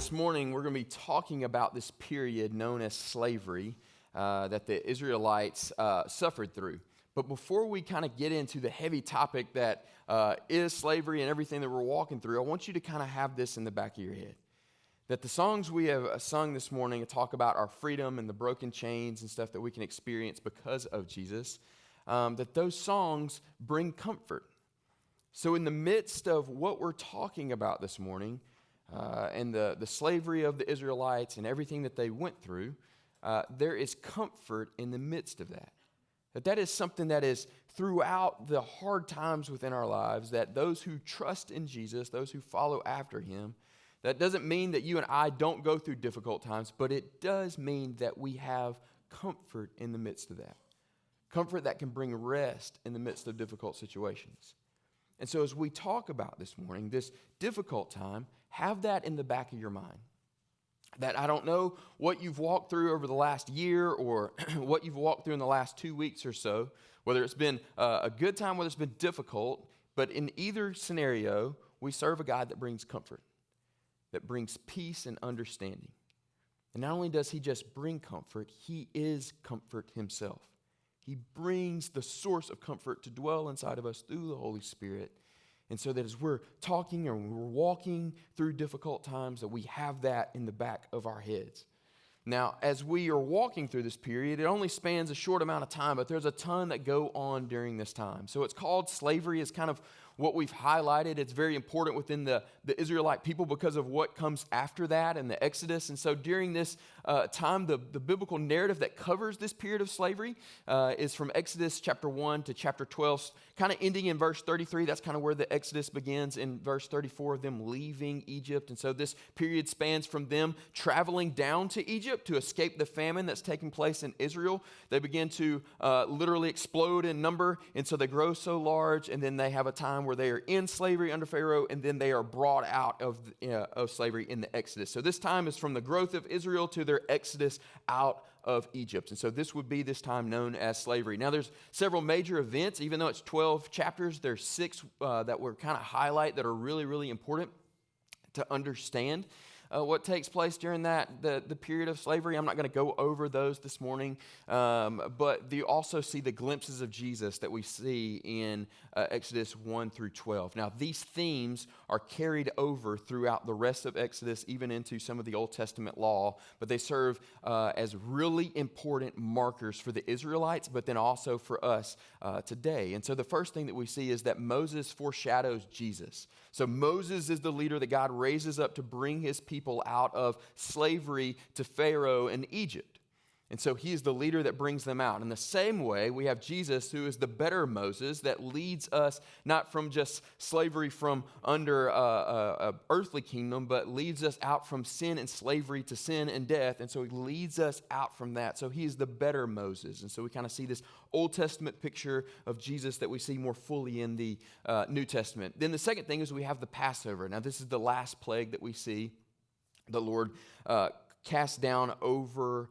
This morning we're going to be talking about this period known as slavery that the Israelites suffered through. But before we kind of get into the heavy topic that is slavery and everything that we're walking through, I want you to kind of have this in the back of your head. That the songs we have sung this morning talk about our freedom and the broken chains and stuff that we can experience because of Jesus, that those songs bring comfort. So in the midst of what we're talking about this morning, and the slavery of the Israelites and everything that they went through, there is comfort in the midst of that. That is something that is throughout the hard times within our lives, that those who trust in Jesus, those who follow after him, that doesn't mean that you and I don't go through difficult times, but it does mean that we have comfort in the midst of that. Comfort that can bring rest in the midst of difficult situations. And so as we talk about this morning, this difficult time, have that in the back of your mind. That I don't know what you've walked through over the last year or what you've walked through in the last 2 weeks or so, whether it's been a good time, whether it's been difficult, but in either scenario, we serve a God that brings comfort, that brings peace and understanding. And not only does he just bring comfort, he is comfort himself. He brings the source of comfort to dwell inside of us through the Holy Spirit. And so that as we're talking or we're walking through difficult times, that we have that in the back of our heads. Now, as we are walking through this period, it only spans a short amount of time, but there's a ton that go on during this time. So it's called slavery. It's kind of what we've highlighted. It's very important within the Israelite people because of what comes after that and the Exodus. And so during this time, the biblical narrative that covers this period of slavery is from Exodus chapter 1 to chapter 12, kind of ending in verse 33. That's kind of where the Exodus begins in verse 34 of them leaving Egypt. And so this period spans from them traveling down to Egypt to escape the famine that's taking place in Israel. They begin to literally explode in number, and so they grow so large, and then they have a time where they are in slavery under Pharaoh, and then they are brought out of slavery in the Exodus. So this time is from the growth of Israel to their exodus out of Egypt. And so this would be this time known as slavery. Now there's several major events. Even though it's 12 chapters, there's 6 that we're kind of highlight that are really, really important to understand what takes place during the period of slavery. I'm not going to go over those this morning, but you also see the glimpses of Jesus that we see in Exodus 1 through 12. Now, these themes are carried over throughout the rest of Exodus, even into some of the Old Testament law, but they serve as really important markers for the Israelites, but then also for us today. And so the first thing that we see is that Moses foreshadows Jesus. So Moses is the leader that God raises up to bring his people out of slavery to Pharaoh in Egypt. And so he is the leader that brings them out. In the same way, we have Jesus, who is the better Moses that leads us not from just slavery from under a earthly kingdom, but leads us out from sin and slavery to sin and death. And so he leads us out from that. So he is the better Moses. And so we kind of see this Old Testament picture of Jesus that we see more fully in the New Testament. Then the second thing is we have the Passover. Now this is the last plague that we see the Lord cast down over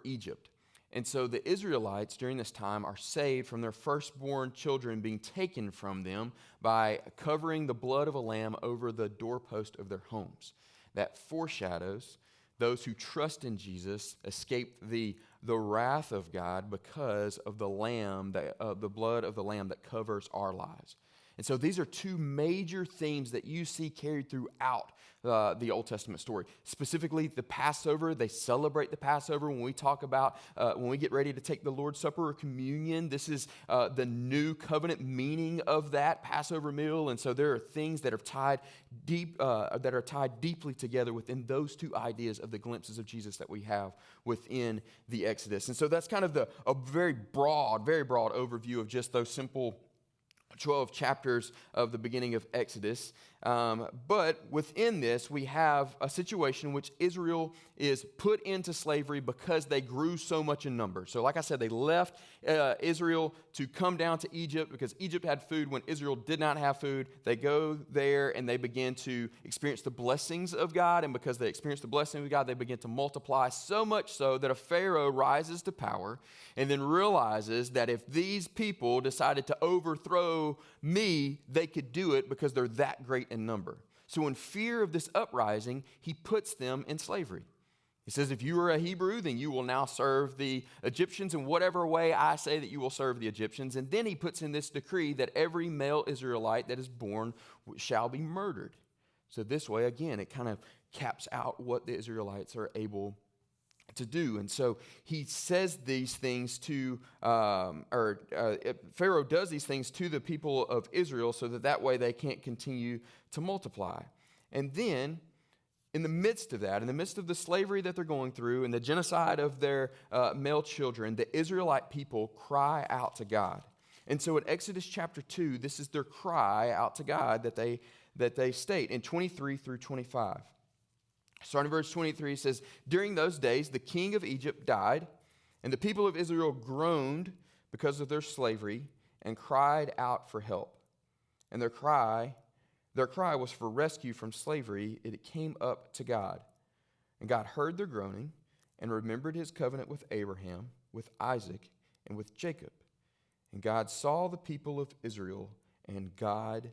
Egypt. And so the Israelites during this time are saved from their firstborn children being taken from them by covering the blood of a lamb over the doorpost of their homes. That foreshadows those who trust in Jesus escape the wrath of God because of the lamb, the blood of the lamb that covers our lives. And so these are 2 major themes that you see carried throughout the Old Testament story. Specifically, the Passover. They celebrate the Passover when we talk about, when we get ready to take the Lord's Supper or communion. This is the new covenant meaning of that Passover meal. And so there are things that are tied deeply together within those 2 ideas of the glimpses of Jesus that we have within the Exodus. And so that's kind of a very broad overview of just those simple 12 chapters of the beginning of Exodus. But within this, we have a situation in which Israel is put into slavery because they grew so much in number. So like I said, they left Israel to come down to Egypt because Egypt had food when Israel did not have food. They go there and they begin to experience the blessings of God. And because they experience the blessings of God, they begin to multiply so much so that a Pharaoh rises to power and then realizes that if these people decided to overthrow me, they could do it because they're that great in number. So in fear of this uprising, he puts them in slavery. He says, if you are a Hebrew, then you will now serve the Egyptians in whatever way I say that you will serve the Egyptians. And then he puts in this decree that every male Israelite that is born shall be murdered. So this way, again, it kind of caps out what the Israelites are able to do. And so he says these things to, Pharaoh does these things to the people of Israel so that way they can't continue to multiply. And then, in the midst of that, in the midst of the slavery that they're going through and the genocide of their male children, the Israelite people cry out to God. And so in Exodus chapter 2, this is their cry out to God that they state in 23 through 25. Starting in verse 23, it says, during those days, the king of Egypt died, and the people of Israel groaned because of their slavery and cried out for help. And their cry was for rescue from slavery. It came up to God. And God heard their groaning and remembered his covenant with Abraham, with Isaac, and with Jacob. And God saw the people of Israel, and God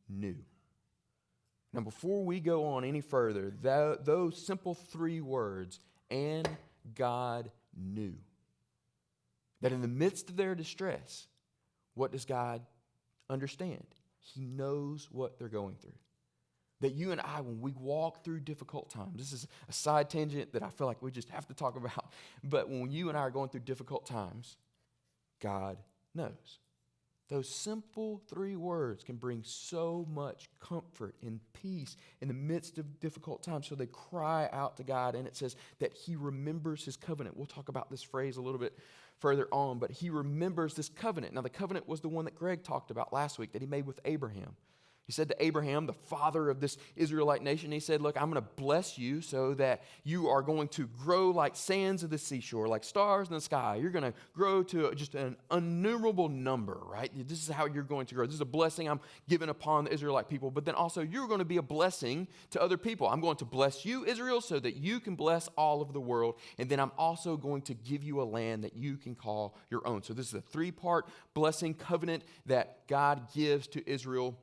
knew. Now, before we go on any further, those simple 3 words, and God knew, that in the midst of their distress, what does God understand? He knows what they're going through. That you and I, when we walk through difficult times, this is a side tangent that I feel like we just have to talk about, but when you and I are going through difficult times, God knows. Those simple 3 words can bring so much comfort and peace in the midst of difficult times. So they cry out to God, and it says that he remembers his covenant. We'll talk about this phrase a little bit further on, but he remembers this covenant. Now, the covenant was the one that Greg talked about last week that he made with Abraham. He said to Abraham, the father of this Israelite nation, he said, look, I'm going to bless you so that you are going to grow like sands of the seashore, like stars in the sky. You're going to grow to just an innumerable number, right? This is how you're going to grow. This is a blessing I'm giving upon the Israelite people. But then also you're going to be a blessing to other people. I'm going to bless you, Israel, so that you can bless all of the world. And then I'm also going to give you a land that you can call your own. So this is a 3-part blessing covenant that God gives to Israel.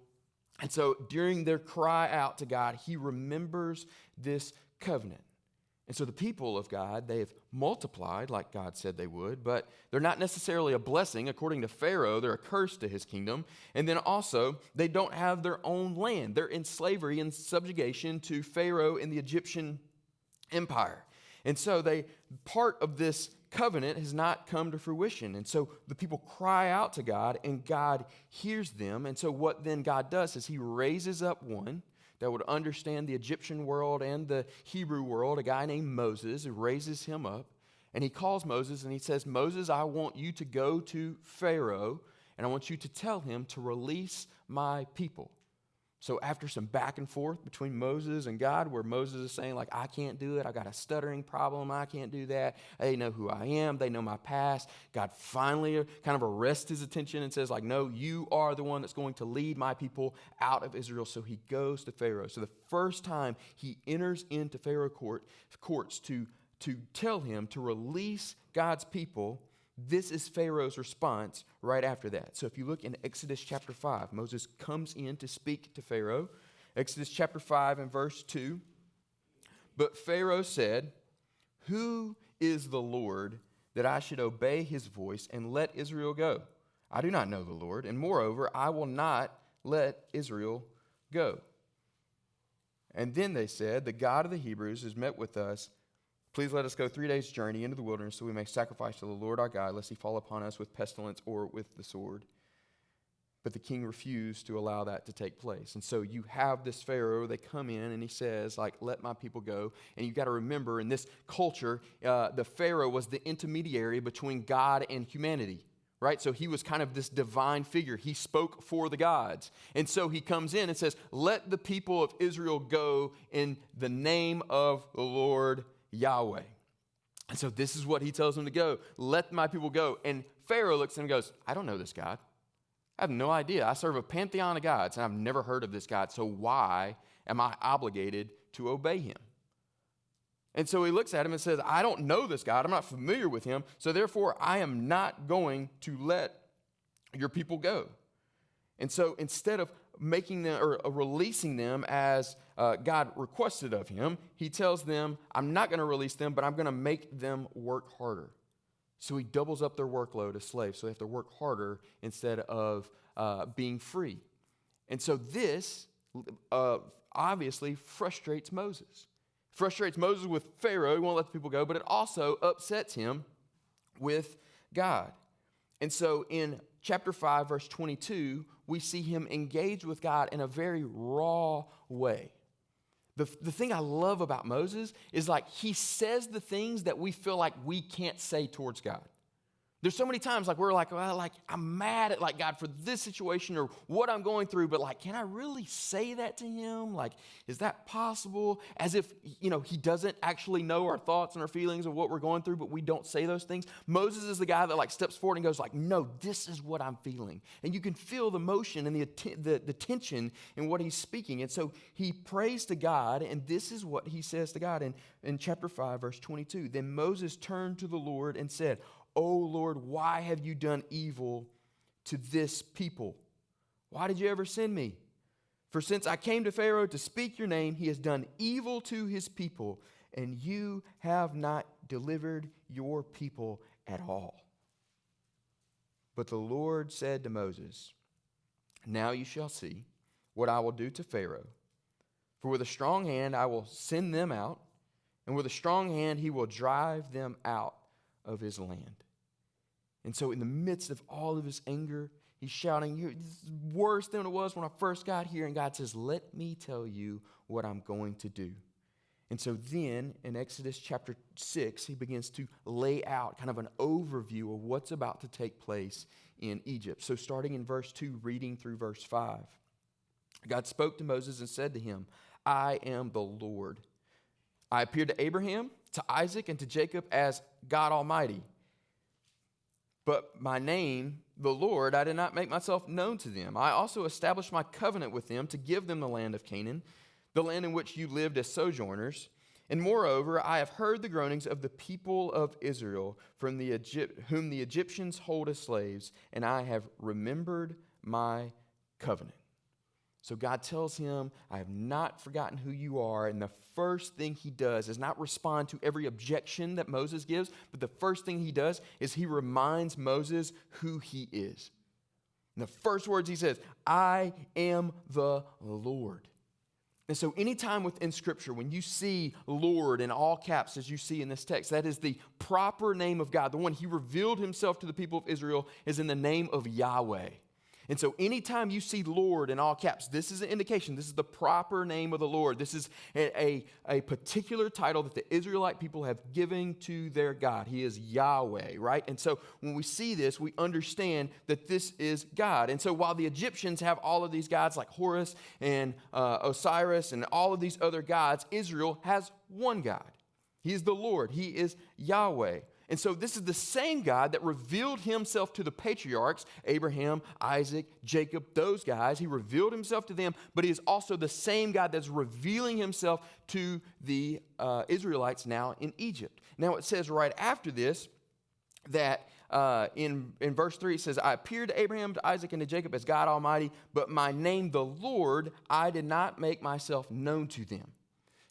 And so during their cry out to God, he remembers this covenant. And so the people of God, they have multiplied like God said they would, but they're not necessarily a blessing. According to Pharaoh, they're a curse to his kingdom. And then also, they don't have their own land. They're in slavery and subjugation to Pharaoh in the Egyptian empire. And so part of this covenant has not come to fruition. And so the people cry out to God, and God hears them. And so what then God does is he raises up one that would understand the Egyptian world and the Hebrew world, a guy named Moses, who raises him up. And he calls Moses and he says, Moses, I want you to go to Pharaoh, and I want you to tell him to release my people. So after some back and forth between Moses and God, where Moses is saying, like, I can't do it. I got a stuttering problem. I can't do that. They know who I am. They know my past. God finally kind of arrests his attention and says, like, no, you are the one that's going to lead my people out of Israel. So he goes to Pharaoh. So the first time he enters into Pharaoh courts to tell him to release God's people, this is Pharaoh's response right after that. So if you look in Exodus chapter 5, Moses comes in to speak to Pharaoh. Exodus chapter 5 and verse 2. But Pharaoh said, who is the Lord that I should obey his voice and let Israel go? I do not know the Lord, and moreover, I will not let Israel go. And then they said, the God of the Hebrews has met with us. Please let us go 3 days' journey into the wilderness so we may sacrifice to the Lord our God, lest he fall upon us with pestilence or with the sword. But the king refused to allow that to take place. And so you have this Pharaoh, they come in and he says, like, let my people go. And you've got to remember, in this culture, the Pharaoh was the intermediary between God and humanity. Right? So he was kind of this divine figure. He spoke for the gods. And so he comes in and says, let the people of Israel go in the name of the Lord Yahweh. And so this is what he tells them to go. Let my people go. And Pharaoh looks at him and goes, I don't know this God. I have no idea. I serve a pantheon of gods, and I've never heard of this God. So why am I obligated to obey him? And so he looks at him and says, I don't know this God. I'm not familiar with him. So therefore, I am not going to let your people go. And so instead of making them or releasing them as God requested of him, he tells them, I'm not going to release them, but I'm going to make them work harder. So he doubles up their workload as slaves. So they have to work harder instead of being free. And so this obviously frustrates Moses. Frustrates Moses with Pharaoh. He won't let the people go, but it also upsets him with God. And so in chapter 5, verse 22, we see him engage with God in a very raw way. The thing I love about Moses is like he says the things that we feel like we can't say towards God. There's so many times like we're like, well, like I'm mad at like God for this situation or what I'm going through, but like, can I really say that to him? Like, is that possible? As if, he doesn't actually know our thoughts and our feelings of what we're going through, but we don't say those things. Moses is the guy that like steps forward and goes like, no, this is what I'm feeling. And you can feel the motion and the tension in what he's speaking. And so he prays to God, and this is what he says to God in chapter 5, verse 22. Then Moses turned to the Lord and said, "O Lord, why have you done evil to this people? Why did you ever send me? For since I came to Pharaoh to speak your name, he has done evil to his people, and you have not delivered your people at all." But the Lord said to Moses, "Now you shall see what I will do to Pharaoh. For with a strong hand I will send them out, and with a strong hand he will drive them out of his land." And so in the midst of all of his anger, he's shouting, "This is worse than it was when I first got here." And God says, "Let me tell you what I'm going to do." And so then in Exodus chapter 6, he begins to lay out kind of an overview of what's about to take place in Egypt. So starting in verse 2, reading through verse 5, God spoke to Moses and said to him, "I am the Lord. I appeared to Abraham, to Isaac, and to Jacob as God Almighty. But my name, the Lord, I did not make myself known to them. I also established my covenant with them to give them the land of Canaan, the land in which you lived as sojourners. And moreover, I have heard the groanings of the people of Israel, whom the Egyptians hold as slaves, and I have remembered my covenant." So God tells him, "I have not forgotten who you are." And the first thing he does is not respond to every objection that Moses gives, but the first thing he does is he reminds Moses who he is. And the first words he says, "I am the Lord." And so anytime within Scripture, when you see Lord in all caps, as you see in this text, that is the proper name of God. The one he revealed himself to the people of Israel is in the name of Yahweh. And so anytime you see Lord in all caps, this is an indication. This is the proper name of the Lord. This is a particular title that the Israelite people have given to their God. He is Yahweh, right? And so when we see this, we understand that this is God. And so while the Egyptians have all of these gods like Horus and Osiris and all of these other gods, Israel has one God. He is the Lord. He is Yahweh. And so this is the same God that revealed himself to the patriarchs, Abraham, Isaac, Jacob, those guys. He revealed himself to them, but he is also the same God that's revealing himself to the Israelites now in Egypt. Now it says right after this that in verse 3 it says, "I appeared to Abraham, to Isaac, and to Jacob as God Almighty, but my name, the Lord, I did not make myself known to them."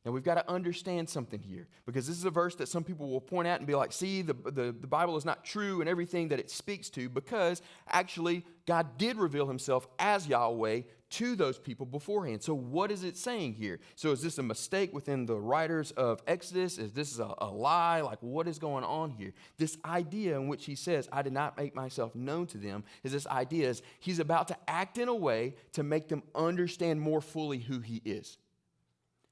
Now, we've got to understand something here, because this is a verse that some people will point out and be like, see, the Bible is not true and everything that it speaks to, because actually God did reveal himself as Yahweh to those people beforehand. So what is it saying here? So is this a mistake within the writers of Exodus? Is this a lie? Like, what is going on here? This idea in which he says, "I did not make myself known to them," is this idea is he's about to act in a way to make them understand more fully who he is.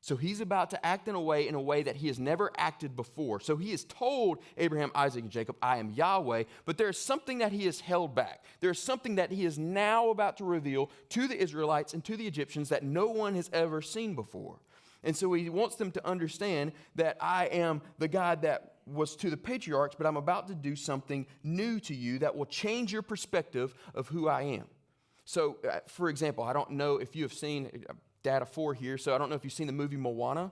So he's about to act in a way that he has never acted before. So he has told Abraham, Isaac, and Jacob, "I am Yahweh," but there is something that he has held back. There is something that he is now about to reveal to the Israelites and to the Egyptians that no one has ever seen before. And so he wants them to understand that I am the God that was to the patriarchs, but I'm about to do something new to you that will change your perspective of who I am. So, for example, I don't know if you have seen... Data 4 here, so I don't know if you've seen the movie Moana.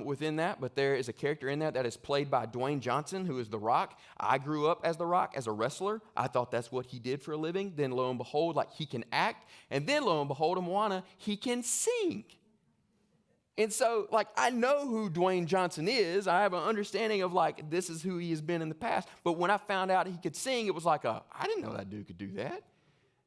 within that, but there is a character in that is played by Dwayne Johnson, who is The Rock. I grew up as The Rock, as a wrestler. I thought that's what he did for a living. Then lo and behold, like, he can act. And then lo and behold, in Moana, he can sing. And so, like, I know who Dwayne Johnson is. I have an understanding of, like, this is who he has been in the past. But when I found out he could sing, it was like, I didn't know that dude could do that.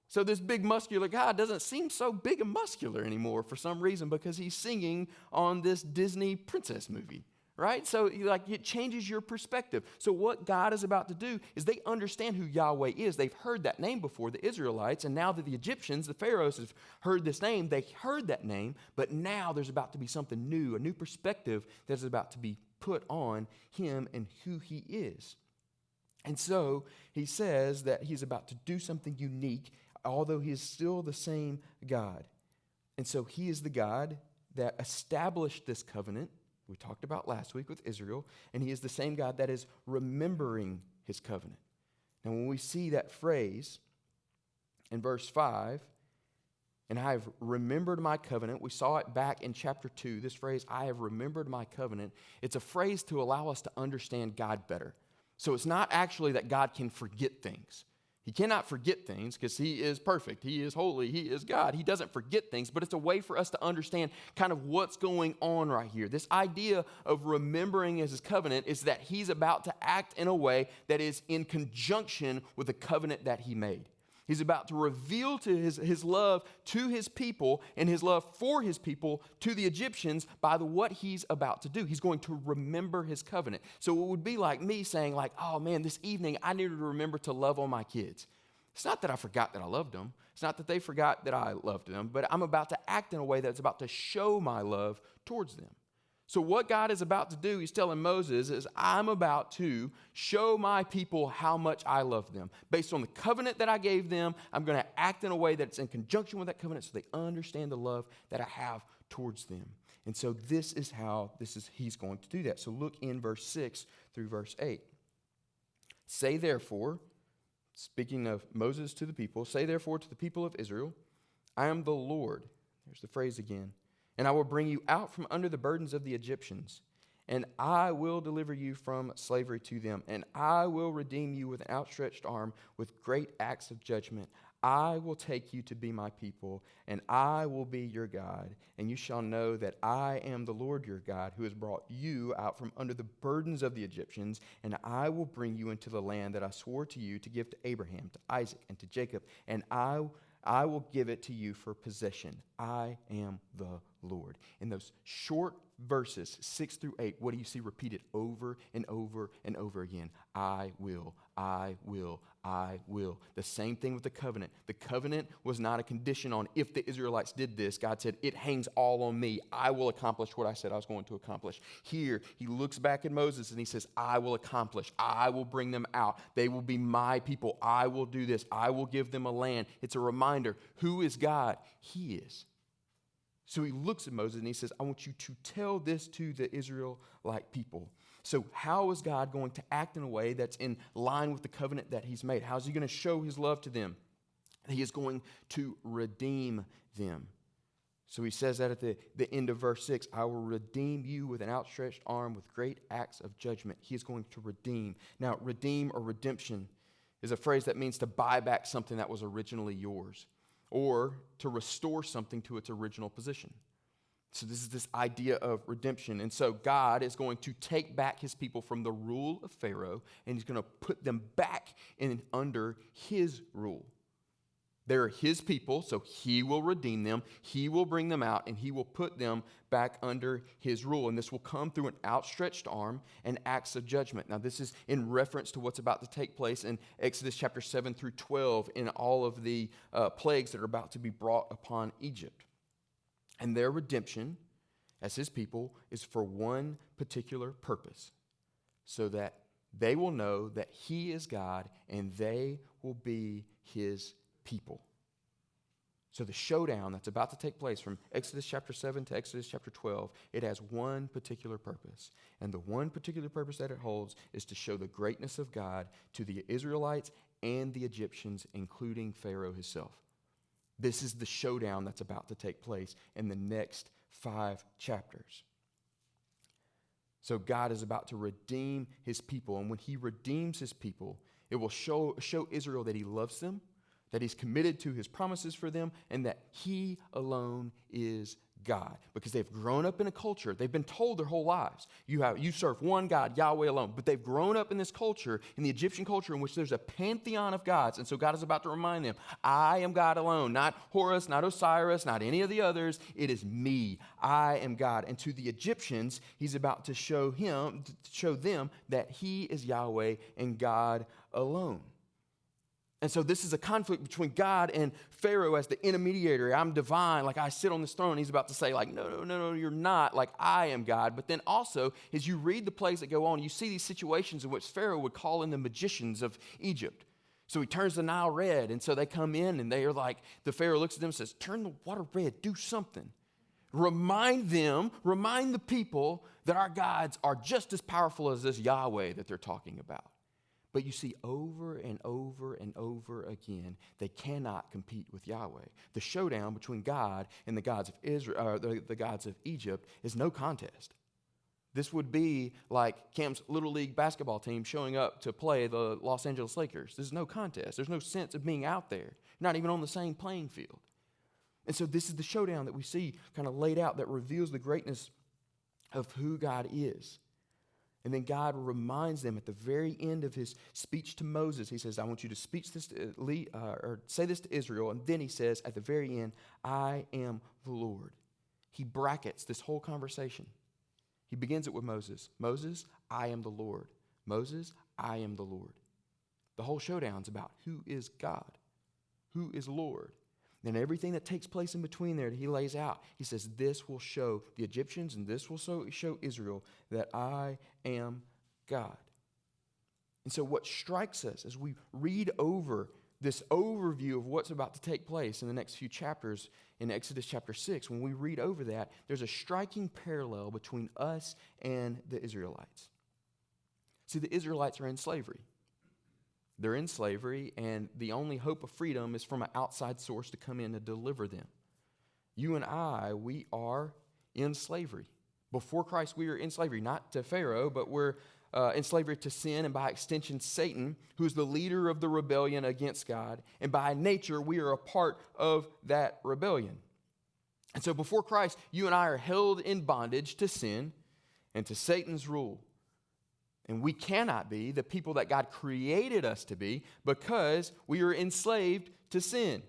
So this big muscular guy doesn't seem so big and muscular anymore for some reason, because he's singing on this Disney princess movie, right? So, like, it changes your perspective. So what God is about to do is they understand who Yahweh is. They've heard that name before, the Israelites, and now that the Egyptians, the pharaohs, have heard this name, they heard that name, but now there's about to be something new, a new perspective that's about to be put on him and who he is. And so he says that he's about to do something unique, although he is still the same God. And so he is the God that established this covenant we talked about last week with Israel, and he is the same God that is remembering his covenant. Now, when we see that phrase in verse 5, and I have remembered my covenant, we saw it back in chapter 2, this phrase, I have remembered my covenant, it's a phrase to allow us to understand God better. So it's not actually that God can forget things. He cannot forget things because he is perfect. He is holy. He is God. He doesn't forget things, but it's a way for us to understand kind of what's going on right here. This idea of remembering as his covenant is that he's about to act in a way that is in conjunction with the covenant that he made. He's about to reveal to his love to his people and his love for his people to the Egyptians by what he's about to do. He's going to remember his covenant. So it would be like me saying, like, oh man, this evening I needed to remember to love on my kids. It's not that I forgot that I loved them. It's not that they forgot that I loved them, but I'm about to act in a way that's about to show my love towards them. So what God is about to do, he's telling Moses, is I'm about to show my people how much I love them. Based on the covenant that I gave them, I'm going to act in a way that's in conjunction with that covenant so they understand the love that I have towards them. And so he's going to do that. So look in verse 6 through verse 8. Say therefore, speaking of Moses to the people, say therefore to the people of Israel, I am the Lord. There's the phrase again. And I will bring you out from under the burdens of the Egyptians, and I will deliver you from slavery to them, and I will redeem you with an outstretched arm, with great acts of judgment. I will take you to be my people, and I will be your God, and you shall know that I am the Lord your God, who has brought you out from under the burdens of the Egyptians, and I will bring you into the land that I swore to you to give to Abraham, to Isaac, and to Jacob, and I will give it to you for possession. I am the Lord. In those short verses, 6 through 8, what do you see repeated over and over and over again? I will, I will, I will. The same thing with the covenant. The covenant was not a condition on if the Israelites did this. God said, it hangs all on me. I will accomplish what I said I was going to accomplish. Here, he looks back at Moses and he says, I will accomplish. I will bring them out. They will be my people. I will do this. I will give them a land. It's a reminder. Who is God? He is. So he looks at Moses and he says, I want you to tell this to the Israelite people. So how is God going to act in a way that's in line with the covenant that he's made? How is he going to show his love to them? He is going to redeem them. So he says that at the end of verse 6, I will redeem you with an outstretched arm with great acts of judgment. He is going to redeem. Now, redeem or redemption is a phrase that means to buy back something that was originally yours, or to restore something to its original position. So this is this idea of redemption. And so God is going to take back his people from the rule of Pharaoh, and he's going to put them back in under his rule. They're his people, so he will redeem them, he will bring them out, and he will put them back under his rule. And this will come through an outstretched arm and acts of judgment. Now, this is in reference to what's about to take place in Exodus chapter 7 through 12 in all of the plagues that are about to be brought upon Egypt. And their redemption as his people is for one particular purpose, so that they will know that he is God and they will be his people. So the showdown that's about to take place from Exodus chapter 7 to Exodus chapter 12, it has one particular purpose. And the one particular purpose that it holds is to show the greatness of God to the Israelites and the Egyptians, including Pharaoh himself. This is the showdown that's about to take place in the next 5 chapters. So God is about to redeem his people. And when he redeems his people, it will show Israel that he loves them, that he's committed to his promises for them, and that he alone is God. Because they've grown up in a culture, they've been told their whole lives, you serve one God, Yahweh alone. But they've grown up in this culture, in the Egyptian culture, in which there's a pantheon of gods. And so God is about to remind them, I am God alone, not Horus, not Osiris, not any of the others. It is me. I am God. And to the Egyptians, he's about to show them that he is Yahweh and God alone. And so this is a conflict between God and Pharaoh as the intermediary. I'm divine, like I sit on this throne. He's about to say, like, no, you're not, like I am God. But then also, as you read the plays that go on, you see these situations in which Pharaoh would call in the magicians of Egypt. So he turns the Nile red, and so they come in, and they are like, the Pharaoh looks at them and says, turn the water red, do something. Remind the people that our gods are just as powerful as this Yahweh that they're talking about. But you see over and over and over again, they cannot compete with Yahweh. The showdown between God and the gods of Israel, the gods of Egypt, is no contest. This would be like Cam's Little League basketball team showing up to play the Los Angeles Lakers. This is no contest. There's no sense of being out there. You're not even on the same playing field. And so this is the showdown that we see kind of laid out that reveals the greatness of who God is. And then God reminds them at the very end of his speech to Moses. He says, I want you to say this to Israel. And then he says at the very end, I am the Lord. He brackets this whole conversation. He begins it with Moses. Moses, I am the Lord. Moses, I am the Lord. The whole showdown's about who is God, who is Lord. And everything that takes place in between there that he lays out, he says, this will show the Egyptians and this will show Israel that I am God. And so what strikes us as we read over this overview of what's about to take place in the next few chapters in Exodus chapter 6, when we read over that, there's a striking parallel between us and the Israelites. See, the Israelites are in slavery. They're in slavery, and the only hope of freedom is from an outside source to come in and deliver them. You and I, we are in slavery. Before Christ, we are in slavery, not to Pharaoh, but we're in slavery to sin, and by extension, Satan, who's the leader of the rebellion against God. And by nature, we are a part of that rebellion. And so before Christ, you and I are held in bondage to sin and to Satan's rule. And we cannot be the people that God created us to be because we are enslaved to sin.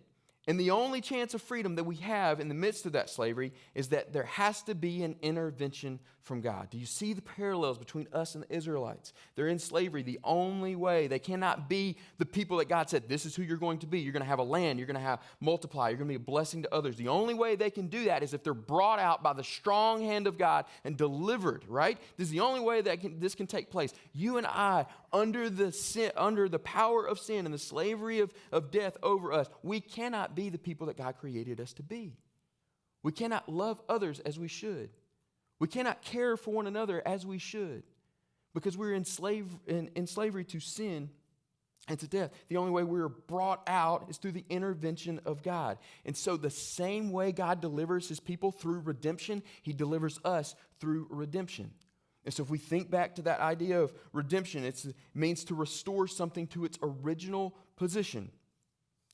And the only chance of freedom that we have in the midst of that slavery is that there has to be an intervention from God. Do you see the parallels between us and the Israelites? They're in slavery. The only way, they cannot be the people that God said, this is who you're going to be. You're going to have a land. You're going to have multiply. You're going to be a blessing to others. The only way they can do that is if they're brought out by the strong hand of God and delivered, right? This is the only way that this can take place. You and I, under the power of sin and the slavery of death over us, we cannot be the people that God created us to be. We cannot love others as we should. We cannot care for one another as we should because we're in slavery to sin and to death. The only way we're brought out is through the intervention of God. And so the same way God delivers his people through redemption, he delivers us through redemption. And so if we think back to that idea of redemption, it means to restore something to its original position.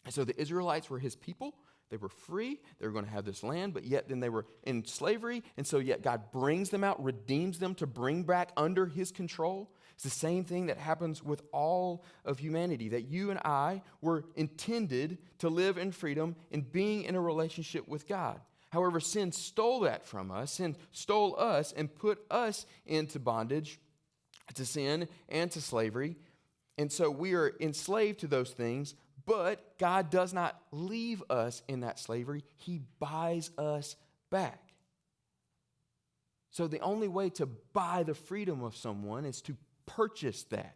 And so the Israelites were his people. They were free. They were going to have this land, but yet then they were in slavery. And so yet God brings them out, redeems them to bring back under his control. It's the same thing that happens with all of humanity, that you and I were intended to live in freedom and being in a relationship with God. However, sin stole that from us. Sin stole us and put us into bondage to sin and to slavery. And so we are enslaved to those things. But God does not leave us in that slavery. He buys us back. So the only way to buy the freedom of someone is to purchase that.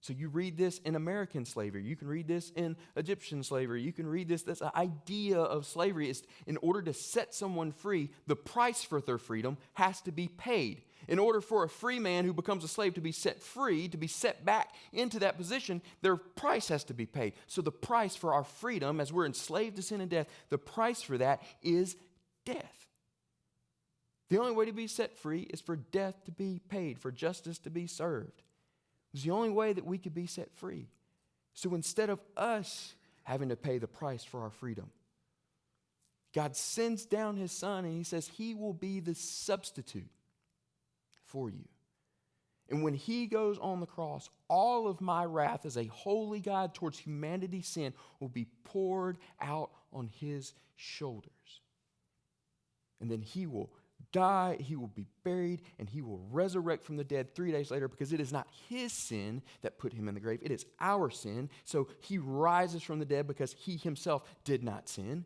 So you read this in American slavery. You can read this in Egyptian slavery. You can read this idea of slavery is in order to set someone free, the price for their freedom has to be paid. In order for a free man who becomes a slave to be set free, to be set back into that position, their price has to be paid. So the price for our freedom, as we're enslaved to sin and death, the price for that is death. The only way to be set free is for death to be paid, for justice to be served. It was the only way that we could be set free. So instead of us having to pay the price for our freedom, God sends down his son and he says he will be the substitute for you. And when he goes on the cross, all of my wrath as a holy God towards humanity's sin will be poured out on his shoulders. And then he will die, he will be buried, and he will resurrect from the dead 3 days later, because it is not his sin that put him in the grave. It is our sin. So he rises from the dead because he himself did not sin.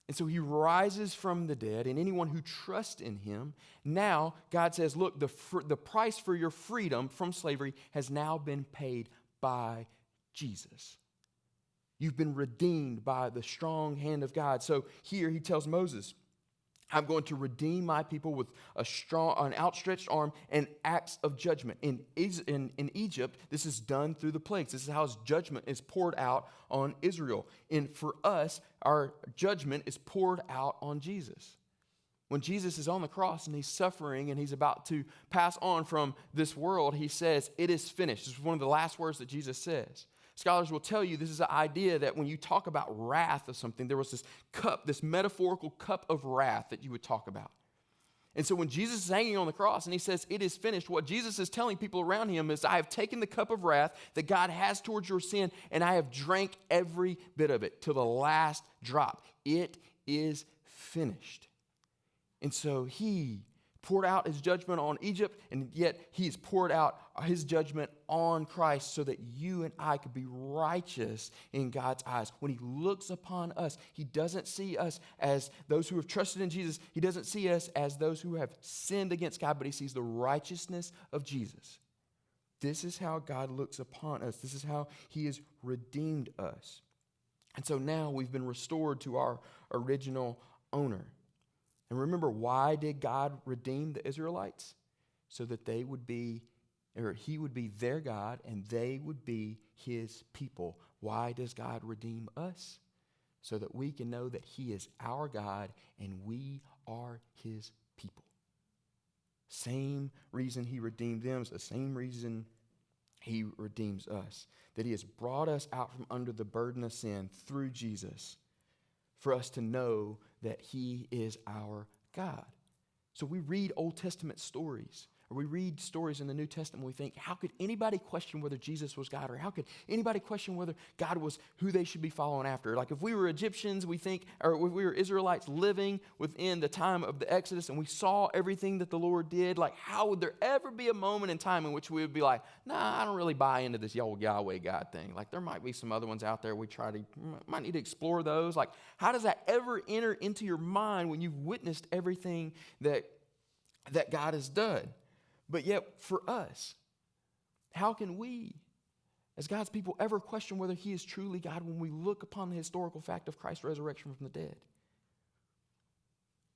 And so he rises from the dead, and anyone who trusts in him, now God says, look, the price for your freedom from slavery has now been paid by Jesus. You've been redeemed by the strong hand of God. So here he tells Moses, I'm going to redeem my people with an outstretched arm and acts of judgment. In Egypt, this is done through the plagues. This is how his judgment is poured out on Israel. And for us, our judgment is poured out on Jesus. When Jesus is on the cross and he's suffering and he's about to pass on from this world, he says, it is finished. This is one of the last words that Jesus says. Scholars will tell you this is the idea that when you talk about wrath of something, there was this cup, this metaphorical cup of wrath that you would talk about. And so when Jesus is hanging on the cross and he says, it is finished, what Jesus is telling people around him is, I have taken the cup of wrath that God has towards your sin, and I have drank every bit of it to the last drop. It is finished. And so he poured out his judgment on Egypt, and yet he's poured out his judgment on Christ so that you and I could be righteous in God's eyes. When he looks upon us, he doesn't see us as those who have trusted in Jesus. He doesn't see us as those who have sinned against God, but he sees the righteousness of Jesus. This is how God looks upon us. This is how he has redeemed us. And so now we've been restored to our original owner. And remember, why did God redeem the Israelites? So that he would be their God and they would be his people. Why does God redeem us? So that we can know that he is our God and we are his people. Same reason he redeemed them is the same reason he redeems us. That he has brought us out from under the burden of sin through Jesus, for us to know that he is our God. So we read Old Testament stories, or we read stories in the New Testament, we think, how could anybody question whether Jesus was God? Or how could anybody question whether God was who they should be following after? Like if we were Egyptians, we think, or if we were Israelites living within the time of the Exodus and we saw everything that the Lord did, like how would there ever be a moment in time in which we would be like, nah, I don't really buy into this Yahweh God thing. Like there might be some other ones out there might need to explore those. Like how does that ever enter into your mind when you've witnessed everything that God has done? But yet, for us, how can we, as God's people, ever question whether he is truly God when we look upon the historical fact of Christ's resurrection from the dead?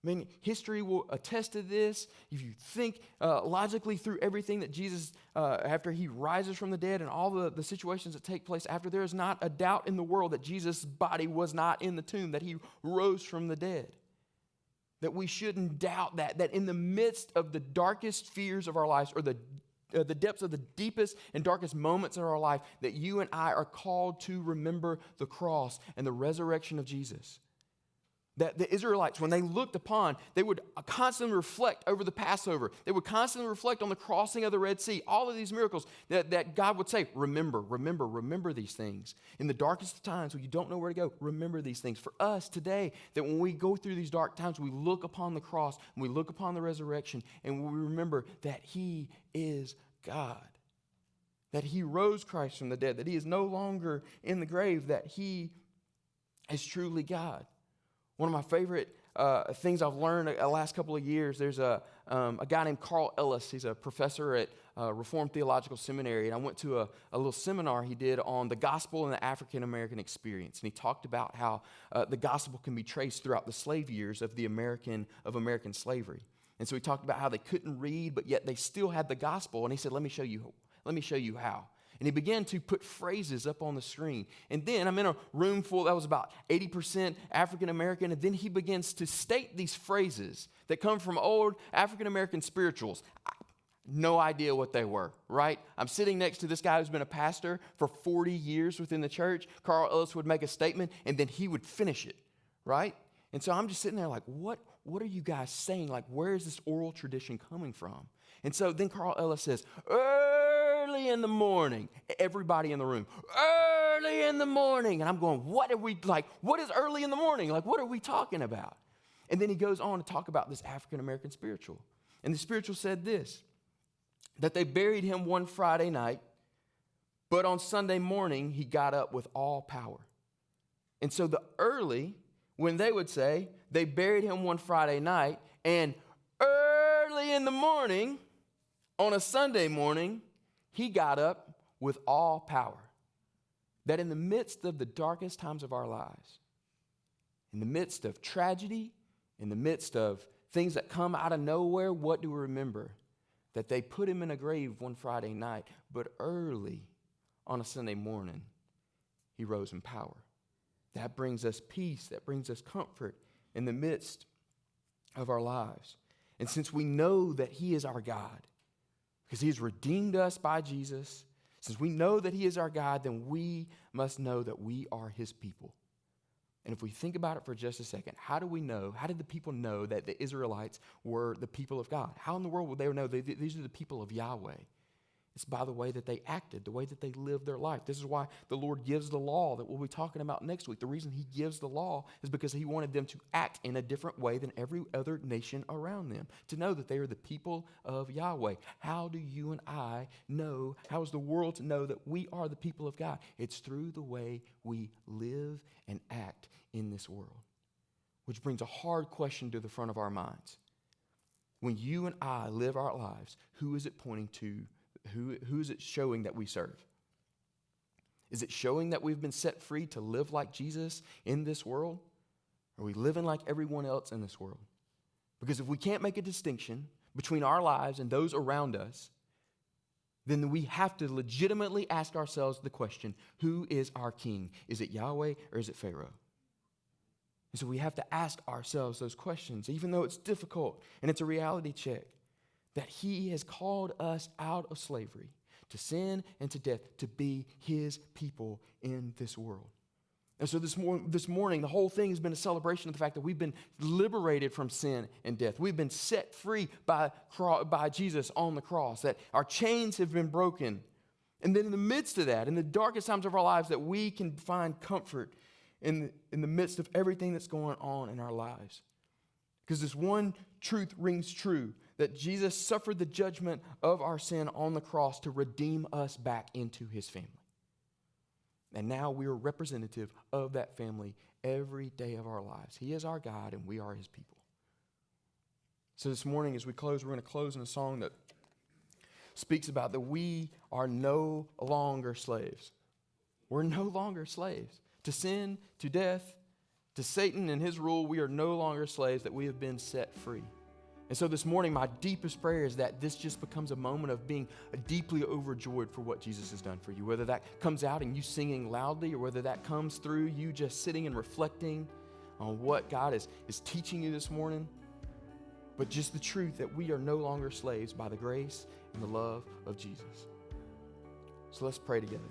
I mean, history will attest to this. If you think logically through everything that Jesus, after he rises from the dead and all the situations that take place after, there is not a doubt in the world that Jesus' body was not in the tomb, that he rose from the dead. That we shouldn't doubt that in the midst of the darkest fears of our lives, or the depths of the deepest and darkest moments of our life, that you and I are called to remember the cross and the resurrection of Jesus. That the Israelites, when they looked upon, they would constantly reflect over the Passover. They would constantly reflect on the crossing of the Red Sea. All of these miracles that God would say, remember these things. In the darkest of times when you don't know where to go, remember these things. For us today, that when we go through these dark times, we look upon the cross, and we look upon the resurrection, and we remember that he is God. That he rose Christ from the dead, that he is no longer in the grave, that he is truly God. One of my favorite things I've learned the last couple of years, there's a guy named Carl Ellis. He's a professor at Reformed Theological Seminary, and I went to a little seminar he did on the gospel and the African-American experience, and he talked about how the gospel can be traced throughout the slave years of American slavery. And so he talked about how they couldn't read, but yet they still had the gospel, and he said, let me show you how. And he began to put phrases up on the screen. And then I'm in a room full that was about 80% African American. And then he begins to state these phrases that come from old African American spirituals. No idea what they were, right? I'm sitting next to this guy who's been a pastor for 40 years within the church. Carl Ellis would make a statement, and then he would finish it, right? And so I'm just sitting there like, what are you guys saying? Like, where is this oral tradition coming from? And so then Carl Ellis says, early in the morning, everybody in the room, early in the morning. And I'm going, what is early in the morning? Like, what are we talking about? And then he goes on to talk about this African American spiritual. And the spiritual said this, that they buried him one Friday night, but on Sunday morning, he got up with all power. And so the early, when they would say, they buried him one Friday night, and early in the morning, on a Sunday morning, he got up with all power. That in the midst of the darkest times of our lives, in the midst of tragedy, in the midst of things that come out of nowhere, what do we remember? That they put him in a grave one Friday night, but early on a Sunday morning, he rose in power. That brings us peace, that brings us comfort in the midst of our lives. And since we know that he is our God, because he has redeemed us by Jesus, since we know that he is our God, then we must know that we are his people. And if we think about it for just a second, how did the people know that the Israelites were the people of God? How in the world would they know these are the people of Yahweh? It's by the way that they acted, the way that they lived their life. This is why the Lord gives the law that we'll be talking about next week. The reason he gives the law is because he wanted them to act in a different way than every other nation around them, to know that they are the people of Yahweh. How do you and I know, how is the world to know that we are the people of God? It's through the way we live and act in this world, which brings a hard question to the front of our minds. When you and I live our lives, who is it pointing to? Who is it showing that we serve? Is it showing that we've been set free to live like Jesus in this world? Are we living like everyone else in this world? Because if we can't make a distinction between our lives and those around us, then we have to legitimately ask ourselves the question, who is our king? Is it Yahweh or is it Pharaoh? And so we have to ask ourselves those questions, even though it's difficult and it's a reality check. That he has called us out of slavery to sin and to death to be his people in this world. And so this morning, the whole thing has been a celebration of the fact that we've been liberated from sin and death. We've been set free by Jesus on the cross, that our chains have been broken. And then in the midst of that, in the darkest times of our lives, that we can find comfort in the midst of everything that's going on in our lives. Because this one truth rings true, that Jesus suffered the judgment of our sin on the cross to redeem us back into his family. And now we are representative of that family every day of our lives. He is our God and we are his people. So this morning as we close, we're going to close in a song that speaks about that we are no longer slaves. We're no longer slaves. To sin, to death, to Satan and his rule, we are no longer slaves, that we have been set free. And so this morning, my deepest prayer is that this just becomes a moment of being deeply overjoyed for what Jesus has done for you. Whether that comes out in you singing loudly or whether that comes through you just sitting and reflecting on what God is teaching you this morning. But just the truth that we are no longer slaves by the grace and the love of Jesus. So let's pray together.